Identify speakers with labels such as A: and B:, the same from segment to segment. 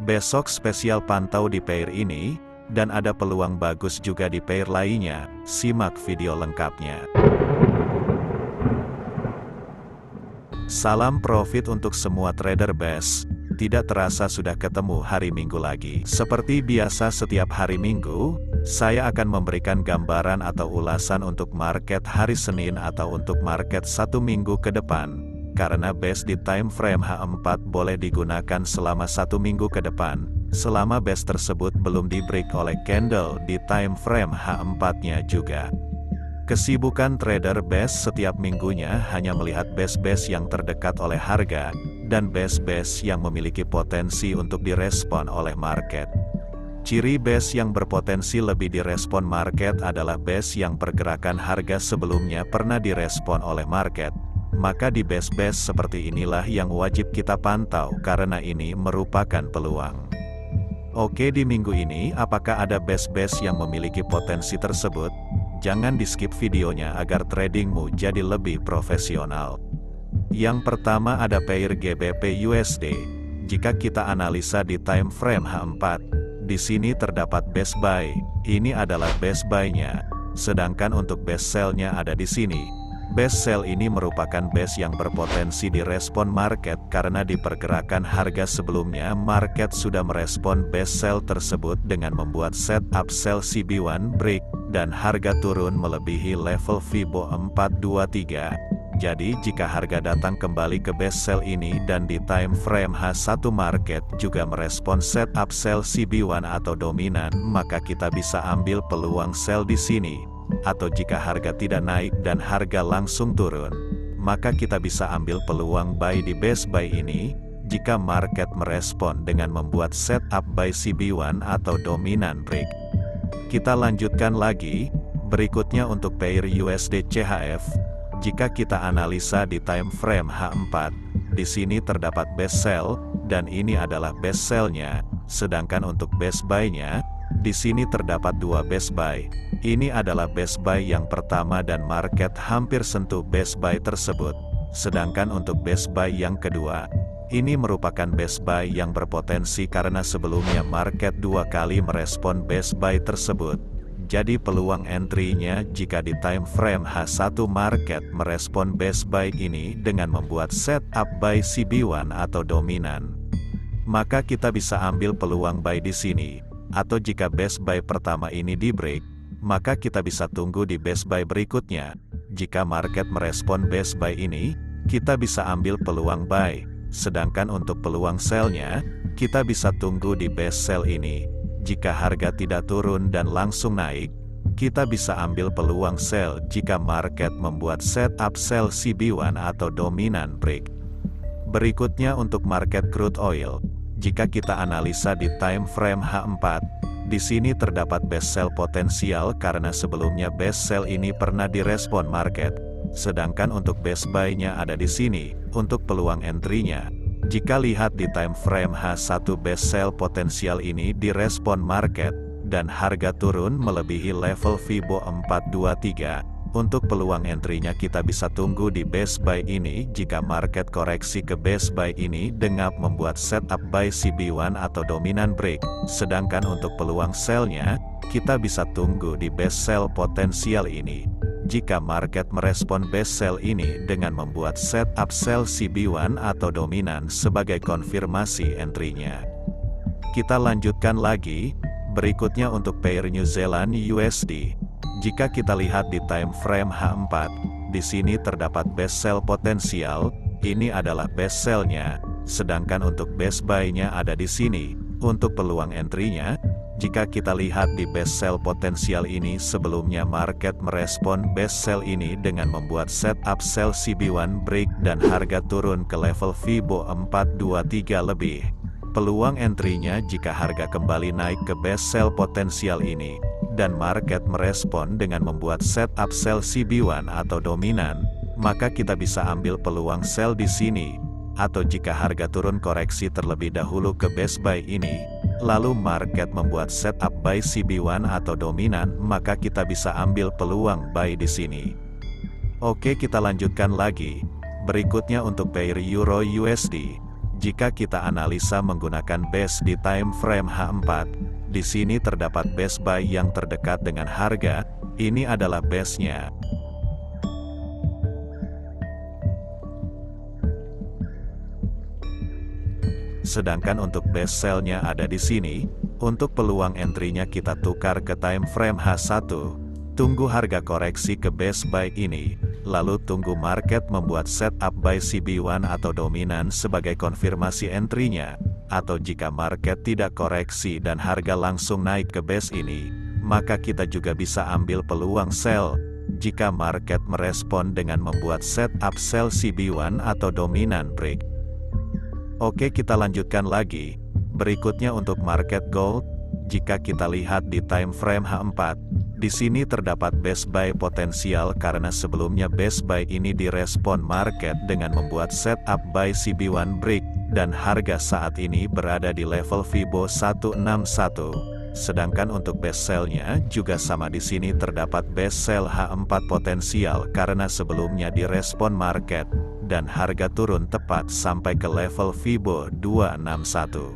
A: Besok spesial pantau di pair ini, dan ada peluang bagus juga di pair lainnya. Simak video lengkapnya. Salam profit untuk semua trader best. Tidak terasa sudah ketemu hari Minggu lagi. Seperti biasa setiap hari Minggu, saya akan memberikan gambaran atau ulasan untuk market hari Senin atau untuk market satu minggu ke depan. Karena base di time frame H4 boleh digunakan selama satu minggu ke depan, selama base tersebut belum di break oleh candle di time frame H4-nya juga. Kesibukan trader base setiap minggunya hanya melihat base-base yang terdekat oleh harga, dan base-base yang memiliki potensi untuk direspon oleh market. Ciri base yang berpotensi lebih direspon market adalah base yang pergerakan harga sebelumnya pernah direspon oleh market. Maka di base-base seperti inilah yang wajib kita pantau karena ini merupakan peluang. Oke, di minggu ini apakah ada base-base yang memiliki potensi tersebut? Jangan di skip videonya agar tradingmu jadi lebih profesional. Yang pertama ada pair GBP USD. Jika kita analisa di time frame H4, di sini terdapat base buy. Ini adalah base buy-nya. Sedangkan untuk base sell-nya ada di sini. Base sell ini merupakan base yang berpotensi direspon market karena di pergerakan harga sebelumnya market sudah merespon base sell tersebut dengan membuat setup sell CB1 break dan harga turun melebihi level Fibo 423. Jadi jika harga datang kembali ke base sell ini dan di time frame H1 market juga merespon setup sell CB1 atau dominan, maka kita bisa ambil peluang sell di sini. Atau jika harga tidak naik dan harga langsung turun, maka kita bisa ambil peluang buy di base buy ini, jika market merespon dengan membuat setup buy CB1 atau dominan break. Kita lanjutkan lagi, berikutnya untuk pair USD CHF. Jika kita analisa di time frame H4, di sini terdapat base sell, dan ini adalah base sell-nya, sedangkan untuk base buy-nya, di sini terdapat dua base buy. Ini adalah base buy yang pertama dan market hampir sentuh base buy tersebut. Sedangkan untuk base buy yang kedua, ini merupakan base buy yang berpotensi karena sebelumnya market dua kali merespon base buy tersebut. Jadi peluang entry-nya jika di time frame H1 market merespon base buy ini dengan membuat setup buy CB1 atau dominan, maka kita bisa ambil peluang buy di sini. Atau jika base buy pertama ini di break, maka kita bisa tunggu di base buy berikutnya. Jika market merespon base buy ini, kita bisa ambil peluang buy. Sedangkan untuk peluang sell-nya, kita bisa tunggu di base sell ini. Jika harga tidak turun dan langsung naik, kita bisa ambil peluang sell jika market membuat setup sell CB1 atau dominan break. Berikutnya untuk market crude oil. Jika kita analisa di time frame H4, di sini terdapat base sell potensial karena sebelumnya base sell ini pernah direspon market. Sedangkan untuk base buy-nya ada di sini, untuk peluang entry-nya. Jika lihat di time frame H1 base sell potensial ini direspon market, dan harga turun melebihi level Fibo 423. Untuk peluang entry-nya kita bisa tunggu di base buy ini jika market koreksi ke base buy ini dengan membuat setup buy CB1 atau dominan break. Sedangkan untuk peluang sell-nya, kita bisa tunggu di base sell potensial ini. Jika market merespon base sell ini dengan membuat setup sell CB1 atau dominan sebagai konfirmasi entry-nya. Kita lanjutkan lagi, berikutnya untuk pair New Zealand USD. Jika kita lihat di time frame H4, di sini terdapat base sell potensial, ini adalah base sell-nya, sedangkan untuk base buy-nya ada di sini. Untuk peluang entry-nya, jika kita lihat di base sell potensial ini sebelumnya market merespon base sell ini dengan membuat setup sell CB1 break dan harga turun ke level Fibo 423 lebih. Peluang entry-nya jika harga kembali naik ke base sell potensial ini, dan market merespon dengan membuat setup sell CB1 atau dominan, maka kita bisa ambil peluang sell di sini. Atau jika harga turun koreksi terlebih dahulu ke base buy ini, lalu market membuat setup buy CB1 atau dominan, maka kita bisa ambil peluang buy di sini. Oke, kita lanjutkan lagi. Berikutnya untuk pair Euro USD. Jika kita analisa menggunakan base di time frame H4, di sini terdapat base buy yang terdekat dengan harga, ini adalah base-nya. Sedangkan untuk base sell-nya ada di sini. Untuk peluang entry-nya kita tukar ke time frame H1. Tunggu harga koreksi ke base buy ini, lalu tunggu market membuat setup buy CB1 atau dominan sebagai konfirmasi entry-nya. Atau jika market tidak koreksi dan harga langsung naik ke base ini, maka kita juga bisa ambil peluang sell. Jika market merespon dengan membuat setup sell CB1 atau dominan break. Oke, kita lanjutkan lagi. Berikutnya untuk market gold, jika kita lihat di time frame H4, di sini terdapat base buy potensial karena sebelumnya base buy ini direspon market dengan membuat setup buy CB1 break, dan harga saat ini berada di level Fibo 161. Sedangkan untuk base sell-nya juga sama, di sini terdapat base sell H4 potensial karena sebelumnya direspon market dan harga turun tepat sampai ke level Fibo 261.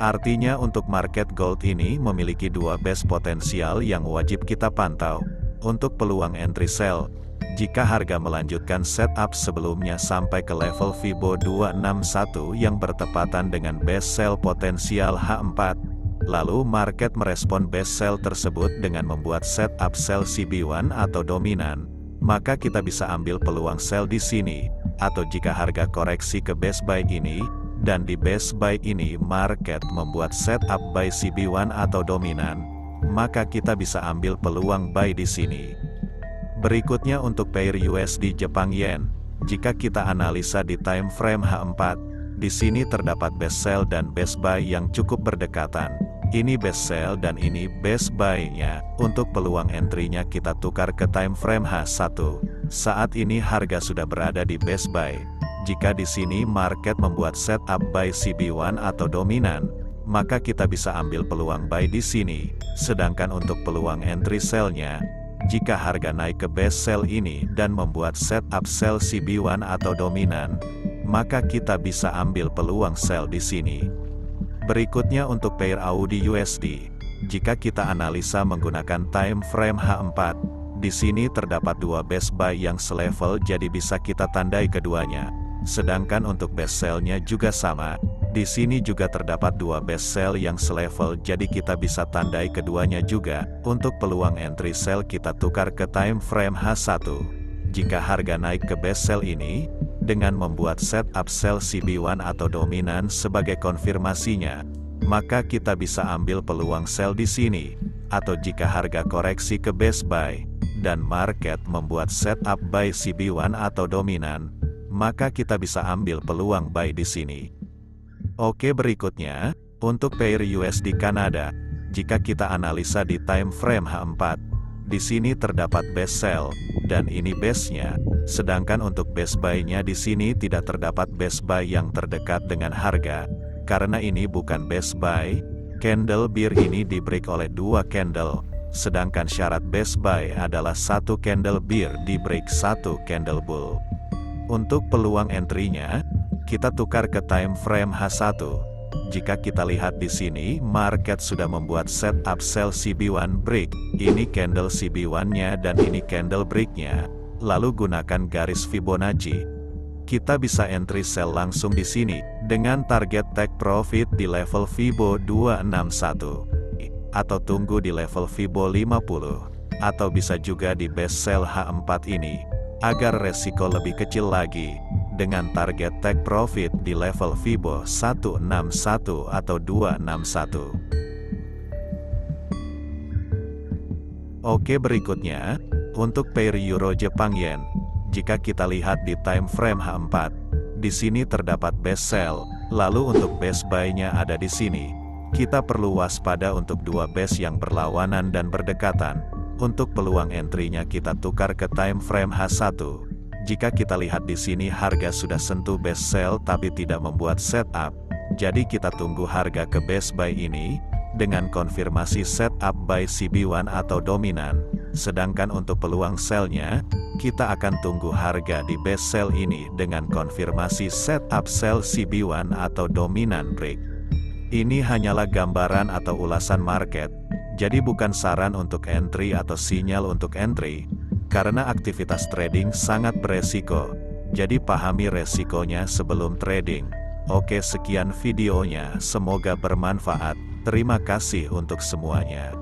A: Artinya untuk market gold ini memiliki dua base potensial yang wajib kita pantau. Untuk peluang entry sell, jika harga melanjutkan setup sebelumnya sampai ke level Fibo 261 yang bertepatan dengan base sell potensial H4, lalu market merespon base sell tersebut dengan membuat setup sell CB1 atau dominan, maka kita bisa ambil peluang sell di sini. Atau jika harga koreksi ke base buy ini, dan di base buy ini market membuat setup buy CB1 atau dominan, maka kita bisa ambil peluang buy di sini. Berikutnya untuk pair USD Jepang Yen, jika kita analisa di time frame H4, di sini terdapat base sell dan base buy yang cukup berdekatan. Ini base sell dan ini base buy-nya. Untuk peluang entry-nya kita tukar ke time frame H1. Saat ini harga sudah berada di base buy. Jika di sini market membuat setup buy CB1 atau dominan, maka kita bisa ambil peluang buy di sini. Sedangkan untuk peluang entry sell-nya, jika harga naik ke base sell ini dan membuat setup sell CB1 atau dominan, maka kita bisa ambil peluang sell di sini. Berikutnya untuk pair AUD USD. Jika kita analisa menggunakan time frame H4, di sini terdapat dua base buy yang selevel, jadi bisa kita tandai keduanya. Sedangkan untuk base sell-nya juga sama. Di sini juga terdapat dua base sell yang selevel, jadi kita bisa tandai keduanya juga. Untuk peluang entry sell kita tukar ke time frame H1. Jika harga naik ke base sell ini, dengan membuat setup sell CB1 atau dominan sebagai konfirmasinya, maka kita bisa ambil peluang sell di sini. Atau jika harga koreksi ke base buy, dan market membuat setup buy CB1 atau dominan, maka kita bisa ambil peluang buy di sini. Oke, berikutnya, untuk pair USD Kanada, jika kita analisa di time frame H4, di sini terdapat base sell, dan ini base-nya. Sedangkan untuk base buy-nya di sini tidak terdapat base buy yang terdekat dengan harga, karena ini bukan base buy. Candle bear ini di break oleh dua candle, sedangkan syarat base buy adalah satu candle bear di break satu candle bull. Untuk peluang entry-nya, kita tukar ke time frame H1. Jika kita lihat di sini, market sudah membuat setup sell CB1 break. Ini candle CB1-nya dan ini candle break-nya. Lalu gunakan garis Fibonacci. Kita bisa entry sell langsung di sini dengan target take profit di level Fibo 261 atau tunggu di level Fibo 50, atau bisa juga di base sell H4 ini agar resiko lebih kecil lagi dengan target take profit di level Fibo 161 atau 261. Oke, berikutnya untuk pair Euro Jepang Yen. Jika kita lihat di time frame H4, di sini terdapat base sell, lalu untuk base buy-nya ada di sini. Kita perlu waspada untuk dua base yang berlawanan dan berdekatan. Untuk peluang entry-nya kita tukar ke time frame H1. Jika kita lihat di sini harga sudah sentuh base sell tapi tidak membuat setup, jadi kita tunggu harga ke base buy ini dengan konfirmasi setup buy CB1 atau dominan. Sedangkan untuk peluang sell-nya, kita akan tunggu harga di base sell ini dengan konfirmasi setup sell CB1 atau dominant break. Ini hanyalah gambaran atau ulasan market, jadi bukan saran untuk entry atau sinyal untuk entry, karena aktivitas trading sangat beresiko, jadi pahami resikonya sebelum trading. Oke, sekian videonya, semoga bermanfaat. Terima kasih untuk semuanya.